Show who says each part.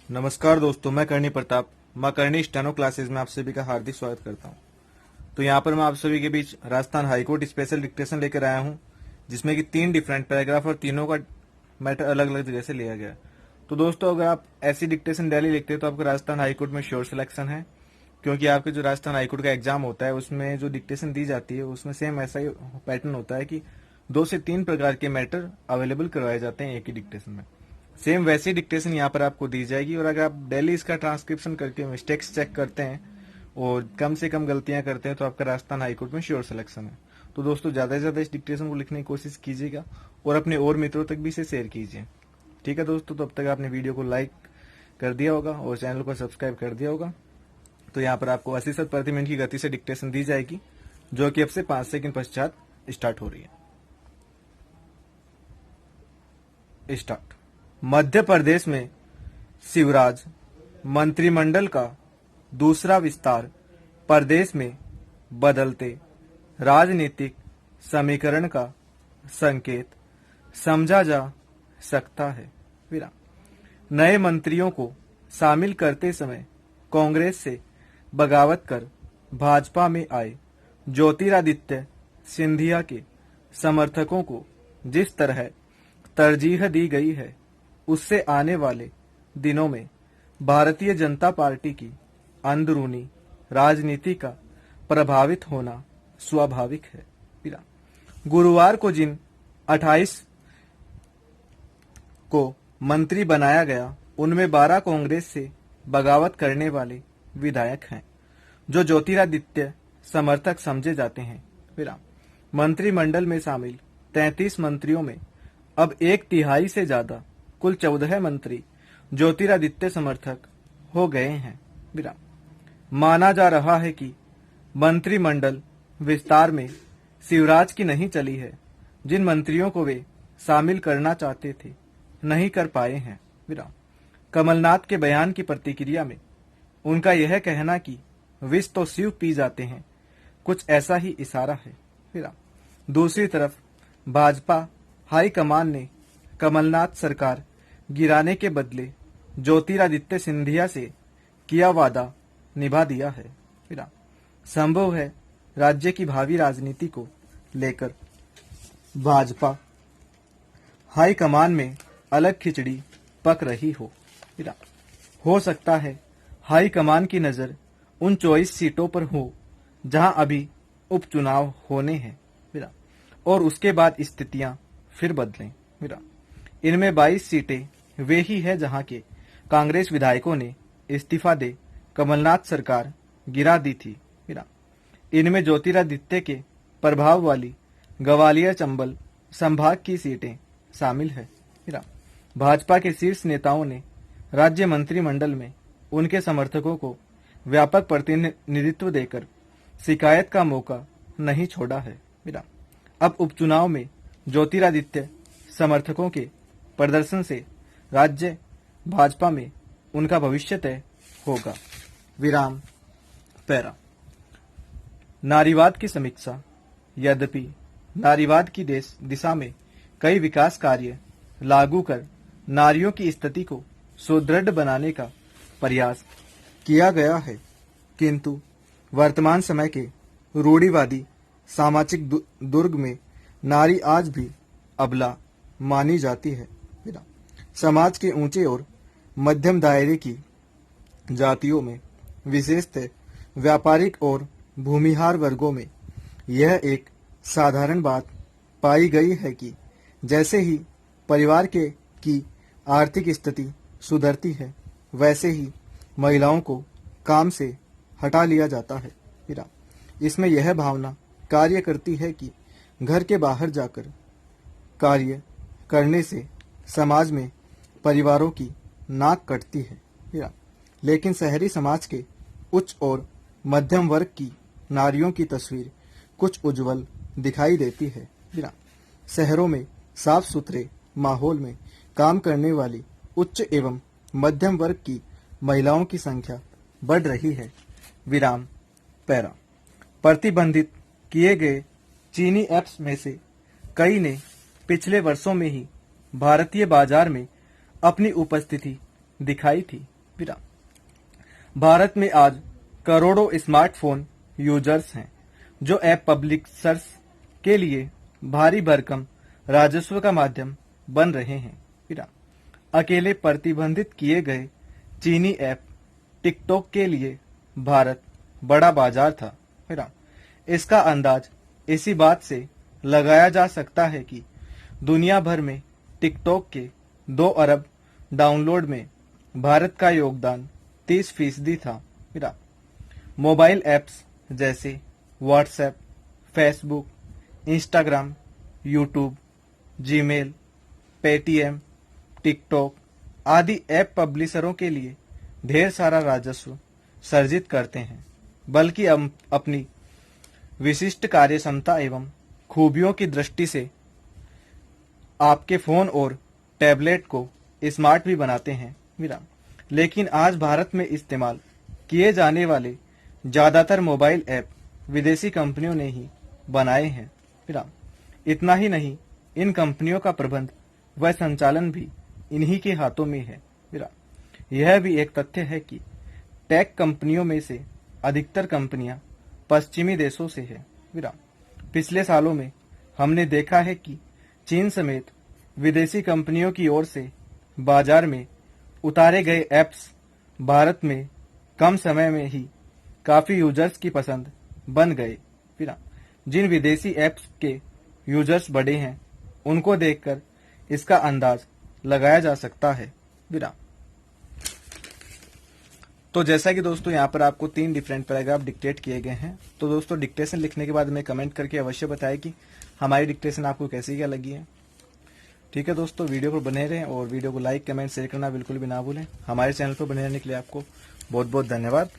Speaker 1: नमस्कार दोस्तों, मैं करणी प्रताप मां करणी स्टेनो क्लासेस में आप सभी का हार्दिक स्वागत करता हूं। तो यहां पर मैं आप सभी के बीच राजस्थान हाईकोर्ट स्पेशल डिक्टेशन लेकर आया हूं, जिसमें कि 3 डिफरेंट पैराग्राफ और तीनों का मैटर अलग अलग जगह से लिया गया। तो दोस्तों, अगर आप ऐसी डिक्टेशन डेली लिखते हैं तो आपका राजस्थान हाईकोर्ट में श्योर सिलेक्शन है, क्योंकि आपके जो राजस्थान हाईकोर्ट का एग्जाम होता है उसमें जो डिक्टेशन दी जाती है उसमें सेम ऐसा ही पैटर्न होता है कि 2 से 3 प्रकार के मैटर अवेलेबल करवाए जाते हैं एक ही डिक्टेशन में। सेम वैसी डिक्टेशन यहाँ पर आपको दी जाएगी, और अगर आप डेली इसका ट्रांसक्रिप्शन करके मिस्टेक्स चेक करते हैं और कम से कम गलतियां करते हैं तो आपका राजस्थान हाईकोर्ट में श्योर सिलेक्शन है। तो दोस्तों, ज्यादा से ज्यादा इस डिक्टेशन को लिखने की कोशिश कीजिएगा और अपने और मित्रों तक भी इसे शेयर कीजिए। ठीक है दोस्तों, तब तक आपने वीडियो को लाइक कर दिया होगा और चैनल को सब्सक्राइब कर दिया होगा। तो यहाँ पर आपको 80 प्रति मिनट की गति से डिक्टेशन दी जाएगी, जो कि अब से 5 सेकंड पश्चात स्टार्ट हो रही है। स्टार्ट। मध्य प्रदेश में शिवराज मंत्रिमंडल का दूसरा विस्तार प्रदेश में बदलते राजनीतिक समीकरण का संकेत समझा जा सकता है। विराम। नए मंत्रियों को शामिल करते समय कांग्रेस से बगावत कर भाजपा में आए ज्योतिरादित्य सिंधिया के समर्थकों को जिस तरह तरजीह दी गई है, उससे आने वाले दिनों में भारतीय जनता पार्टी की अंदरूनी राजनीति का प्रभावित होना स्वाभाविक है। गुरुवार को जिन 28 को मंत्री बनाया गया, उनमें 12 कांग्रेस से बगावत करने वाले विधायक हैं, जो ज्योतिरादित्य समर्थक समझे जाते हैं। मंत्रिमंडल में शामिल 33 मंत्रियों में अब 1/3 से ज्यादा कुल 14 मंत्री ज्योतिरादित्य समर्थक हो गए हैं। माना जा रहा है कि मंत्रिमंडल विस्तार में शिवराज की नहीं चली है। जिन मंत्रियों को वे शामिल करना चाहते थे, नहीं कर पाए हैं। कमलनाथ के बयान की प्रतिक्रिया में उनका यह कहना कि विष तो शिव पी जाते हैं, कुछ ऐसा ही इशारा है। दूसरी तरफ भाजपा हाईकमान ने कमलनाथ सरकार गिराने के बदले ज्योतिरादित्य सिंधिया से किया वादा निभा दिया है। संभव है राज्य की भावी राजनीति को लेकर भाजपा हाईकमान में अलग खिचड़ी पक रही हो सकता है हाईकमान की नजर उन 24 सीटों पर हो जहां अभी उपचुनाव होने हैं, और उसके बाद स्थितियां फिर बदलें। इनमें 22 सीटें वे ही है जहां के कांग्रेस विधायकों ने इस्तीफा दे कमलनाथ सरकार गिरा दी थी। इनमें ज्योतिरादित्य के प्रभाव वाली ग्वालियर चंबल संभाग की सीटें शामिल है। भाजपा के शीर्ष नेताओं ने राज्य मंत्रिमंडल में उनके समर्थकों को व्यापक प्रतिनिधित्व देकर शिकायत का मौका नहीं छोड़ा है। अब उपचुनाव में ज्योतिरादित्य समर्थकों के प्रदर्शन से राज्य भाजपा में उनका भविष्य तय होगा। विराम पैरा। नारीवाद की समीक्षा। यद्यपि नारीवाद की दिशा में कई विकास कार्य लागू कर नारियों की स्थिति को सुदृढ़ बनाने का प्रयास किया गया है, किंतु वर्तमान समय के रूढ़िवादी सामाजिक दुर्ग में नारी आज भी अबला मानी जाती है। समाज के ऊंचे और मध्यम दायरे की जातियों में, विशेषतः व्यापारिक और भूमिहार वर्गों में, यह एक साधारण बात पाई गई है कि जैसे ही परिवार की आर्थिक स्थिति सुधरती है, वैसे ही महिलाओं को काम से हटा लिया जाता है। इसमें यह भावना कार्य करती है कि घर के बाहर जाकर कार्य करने से समाज में परिवारों की नाक कटती है। लेकिन शहरी समाज के उच्च और मध्यम वर्ग की नारियों की तस्वीर कुछ उज्जवल दिखाई देती है। शहरों में साफ सुथरे माहौल में काम करने वाली उच्च एवं मध्यम वर्ग की महिलाओं की संख्या बढ़ रही है। विराम पैरा। प्रतिबंधित किए गए चीनी ऐप्स में से कई ने पिछले वर्षों में ही भारतीय बाजार में अपनी उपस्थिति दिखाई थी। विराम। भारत में आज करोड़ों स्मार्टफोन यूजर्स हैं, जो ऐप पब्लिशर्स के लिए भारी भरकम राजस्व का माध्यम बन रहे हैं। विराम। अकेले प्रतिबंधित किए गए चीनी ऐप टिकटॉक के लिए भारत बड़ा बाजार था। विराम। इसका अंदाज इसी बात से लगाया जा सकता है कि दुनिया भर में टिकटॉक के 2 अरब डाउनलोड में भारत का योगदान 30% था। विराम। मोबाइल ऐप्स जैसे WhatsApp, Facebook, Instagram, YouTube, Gmail, Paytm, TikTok आदि ऐप पब्लिशरों के लिए ढेर सारा राजस्व सर्जित करते हैं, बल्कि अपनी विशिष्ट कार्य क्षमता एवं खूबियों की दृष्टि से आपके फोन और टैबलेट को स्मार्ट भी बनाते हैं। विराम। लेकिन आज भारत में इस्तेमाल किए जाने वाले ज्यादातर मोबाइल ऐप विदेशी कंपनियों ने ही बनाए हैं। विराम। इतना ही नहीं, इन कंपनियों का प्रबंध व संचालन भी इन्हीं के हाथों में है। विराम। यह भी एक तथ्य है कि टेक कंपनियों में से अधिकतर कंपनियां पश्चिमी देशों से है। विराम। पिछले सालों में हमने देखा है कि चीन समेत विदेशी कंपनियों की ओर से बाजार में उतारे गए ऐप्स भारत में कम समय में ही काफी यूजर्स की पसंद बन गए। विराम। जिन विदेशी ऐप्स के यूजर्स बड़े हैं, उनको देखकर इसका अंदाज लगाया जा सकता है। विराम। तो जैसा कि दोस्तों यहाँ पर आपको 3 डिफरेंट पैराग्राफ डिक्टेट किए गए हैं, तो दोस्तों डिक्टेशन लिखने के बाद हमें कमेंट करके अवश्य बताएं कि हमारी डिक्टेशन आपको कैसी क्या लगी है। ठीक है दोस्तों, वीडियो पर बने रहें और वीडियो को लाइक, कमेंट, शेयर करना बिल्कुल भी ना भूलें। हमारे चैनल पर बने रहने के लिए आपको बहुत बहुत धन्यवाद।